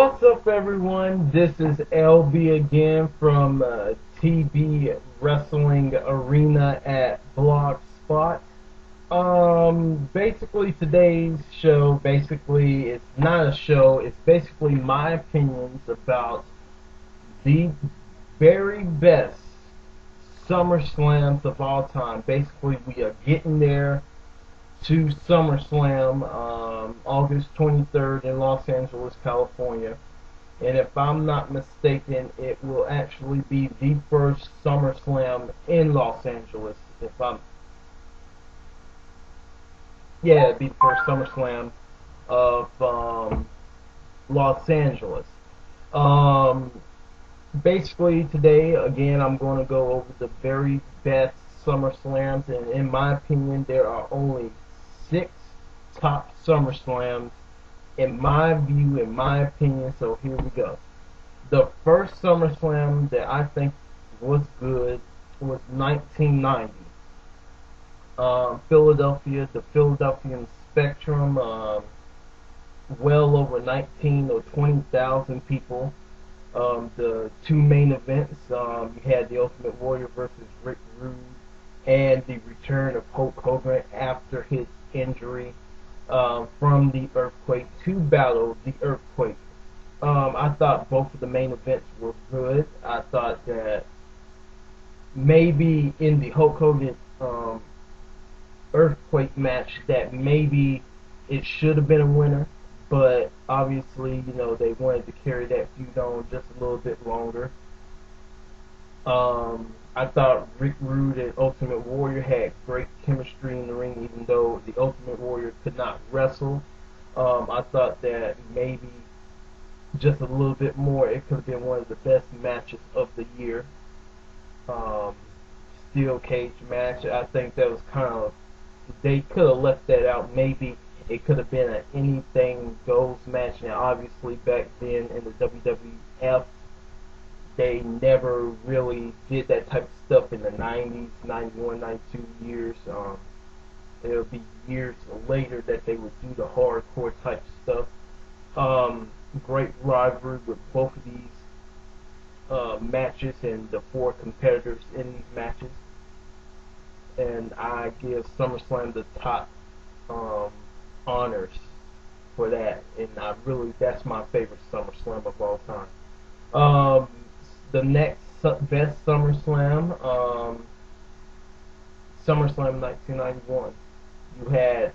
What's up, everyone? This is LB again from TB Wrestling Arena at Blogspot. Basically, today's show, it's not a show, it's basically my opinions about the very best SummerSlams of all time. Basically, we are getting there to SummerSlam, August 23rd in Los Angeles, California. And if I'm not mistaken, it will actually be the first SummerSlam in Los Angeles. It'd be the first SummerSlam of Los Angeles. Basically, today, again, I'm going to go over the very best SummerSlams, and in my opinion, there are only 6 top SummerSlams in my view, in my opinion. So here we go. The first SummerSlam that I think was good was 1990. Philadelphia, the Philadelphian Spectrum, well over 19 or 20,000 people. The two main events, you had the Ultimate Warrior versus Rick Rude, and the return of Hulk Hogan after his injury from the earthquake to battle the earthquake. I thought both of the main events were good. I thought that maybe in the Hulk Hogan earthquake match that maybe it should have been a winner, but obviously, they wanted to carry that feud on just a little bit longer. I thought Rick Rude and Ultimate Warrior had great chemistry in the ring, even though the Ultimate Warrior could not wrestle. I thought that maybe just a little bit more, it could have been one of the best matches of the year. Steel cage match, I think that was they could have left that out. Maybe it could have been an anything goes match. Now, obviously, back then in the WWF, they never really did that type of stuff in the 90s, 91, 92 years. It'll be years later that they would do the hardcore type stuff. Great rivalry with both of these matches and the 4 competitors in these matches. And I give SummerSlam the top honors for that. And that's my favorite SummerSlam of all time. The next best SummerSlam, SummerSlam 1991. You had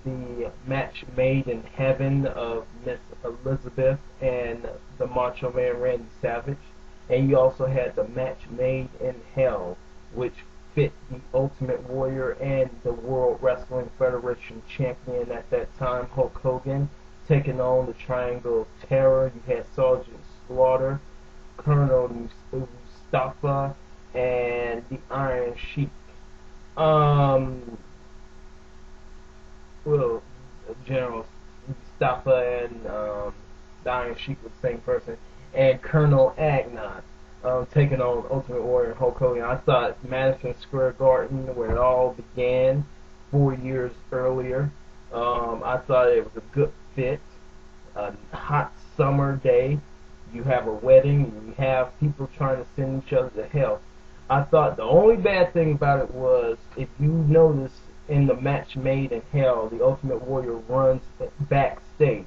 the match made in heaven of Miss Elizabeth and the Macho Man Randy Savage, and you also had the match made in hell, which fit the Ultimate Warrior and the World Wrestling Federation champion at that time, Hulk Hogan, taking on the Triangle of Terror. You had Sergeant Slaughter, Colonel Mustafa, and the Iron Sheik. General Mustafa and the Iron Sheik was the same person, and Colonel Agnon taking on Ultimate Warrior and Hulk Hogan. I thought Madison Square Garden, where it all began 4 years earlier, I thought it was a good fit. A hot summer day, you have a wedding, and you have people trying to send each other to hell. I thought the only bad thing about it was, if you notice, in the match made in hell, the Ultimate Warrior runs backstage.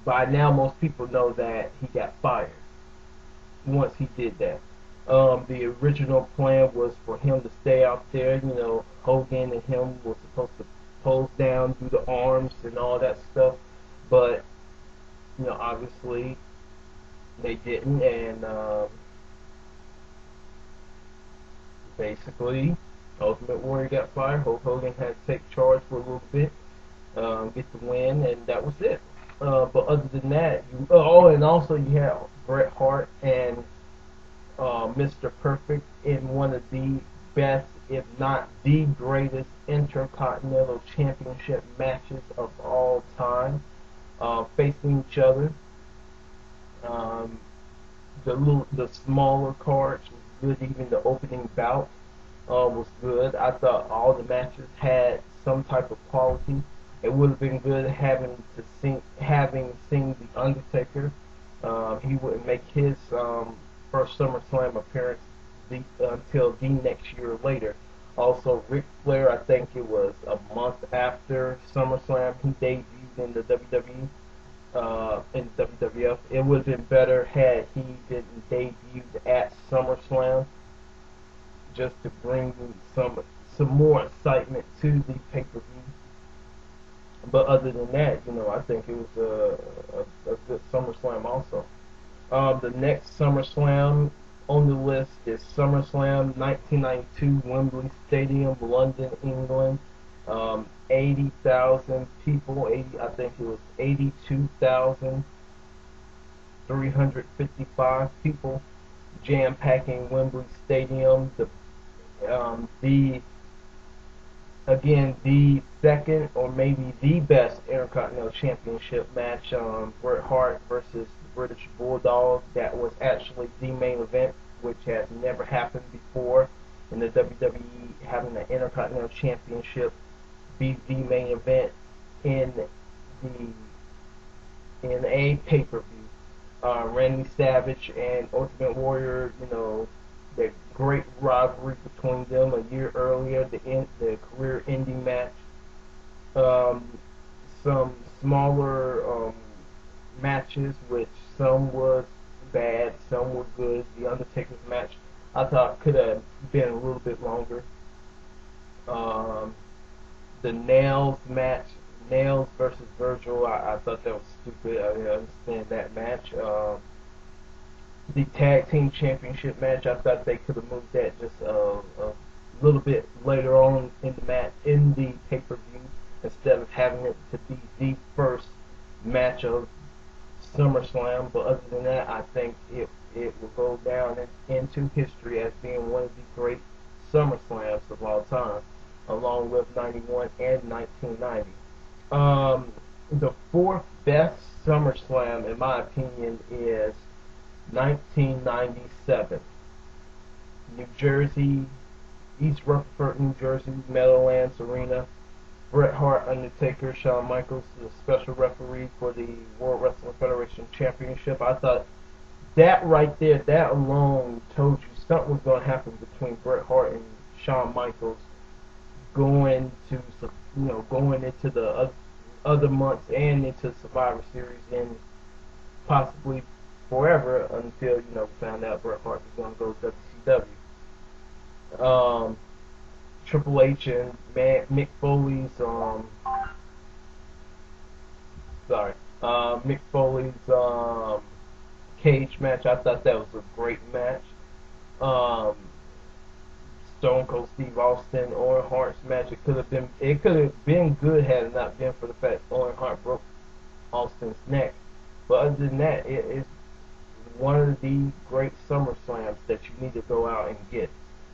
By now, most people know that he got fired once he did that. The original plan was for him to stay out there. Hogan and him were supposed to pose down, do the arms and all that stuff, but obviously they didn't, and basically Ultimate Warrior got fired. Hulk Hogan had to take charge for a little bit, get the win, and that was it. But other than that, and also you had Bret Hart and Mr. Perfect in one of the best, if not the greatest, Intercontinental Championship matches of all time, facing each other. The smaller cards was good. Even the opening bout was good. I thought all the matches had some type of quality. It would have been good having seen the Undertaker. He wouldn't make his first SummerSlam appearance until the next year later. Also, Ric Flair, I think it was a month after SummerSlam, he debuted in the WWE, in WWF. It would have been better had he didn't debut at SummerSlam, just to bring some more excitement to the pay-per-view. But other than that, I think it was a good SummerSlam also. The next SummerSlam on the list is SummerSlam 1992, Wembley Stadium, London, England. 80,000 people. I think it was 82,355 people jam-packing Wembley Stadium. The again, the second or maybe the best Intercontinental Championship match, Bret Hart versus the British Bulldog. That was actually the main event, which has never happened before in the WWE, having the Intercontinental Championship be the main event in a pay-per-view. Randy Savage and Ultimate Warrior, the great rivalry between them a year earlier, the career-ending match. Some smaller matches, which some was bad, some were good. The Undertaker's match, I thought, could have been a little bit longer. The Nails match, Nails versus Virgil, I thought that was stupid. I didn't understand that match. The Tag Team Championship match, I thought they could have moved that just a little bit later on in the match, in the pay-per-view, instead of having it to be the first match of SummerSlam. But other than that, I think it will go down into history as being one of the great SummerSlams of all time, along with 91 and 1990. The fourth best SummerSlam, in my opinion, is 1997. New Jersey, East Rutherford, New Jersey, Meadowlands Arena. Bret Hart, Undertaker, Shawn Michaels, the special referee for the World Wrestling Federation Championship. I thought that right there, that alone told you something was going to happen between Bret Hart and Shawn Michaels going into the other months and into Survivor Series and possibly forever until we found out Bret Hart was going to go to WCW. Triple H and Mick Foley's Mick Foley's cage match. I thought that was a great match. Stone Cold Steve Austin, Owen Hart's match. It could have been good had it not been for the fact Owen Hart broke Austin's neck. But other than that, it is one of the great SummerSlams that you need to go out and get.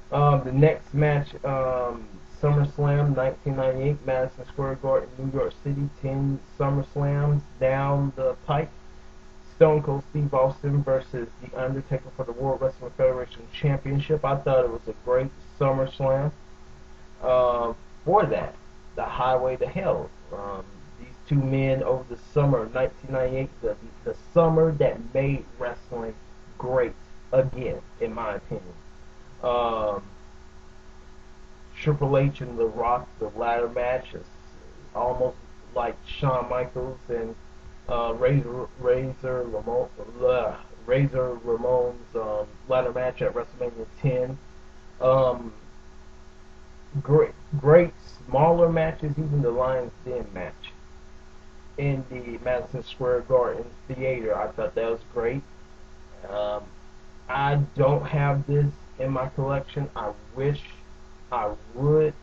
The next match, SummerSlam 1998, Madison Square Garden, New York City. 10 SummerSlams down the pike. Stone Cold Steve Austin versus The Undertaker for the World Wrestling Federation Championship. I thought it was a great SummerSlam. For that, the Highway to Hell. These two men over the summer of 1998, the summer that made wrestling great again, in my opinion. Triple H and The Rock, the ladder match, is almost like Shawn Michaels and Razor Ramon's ladder match at WrestleMania 10. Great smaller matches, even the Lions Den match in the Madison Square Garden Theater. I thought that was great. I don't have this in my collection. I wish I would,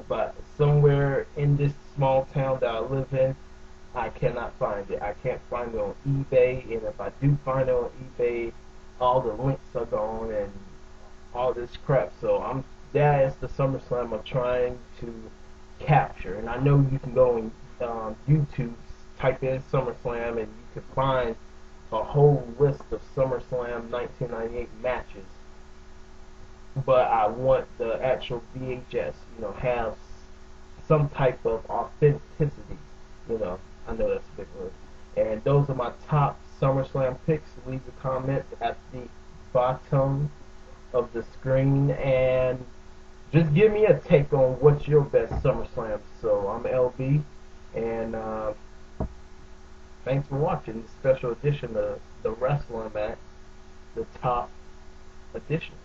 but somewhere in this small town that I live in, I cannot find it. I can't find it on eBay, and if I do find it on eBay, all the links are gone and all this crap. So that is the SummerSlam I'm trying to capture, and I know you can go on YouTube, type in SummerSlam, and you can find a whole list of SummerSlam 1998 matches. But I want the actual VHS, have some type of authenticity. You know, I know that's a big word. And those are my top SummerSlam picks. Leave a comment at the bottom of the screen and just give me a take on what's your best SummerSlam. So I'm LB, and thanks for watching this special edition of the Wrestling Match, the top edition.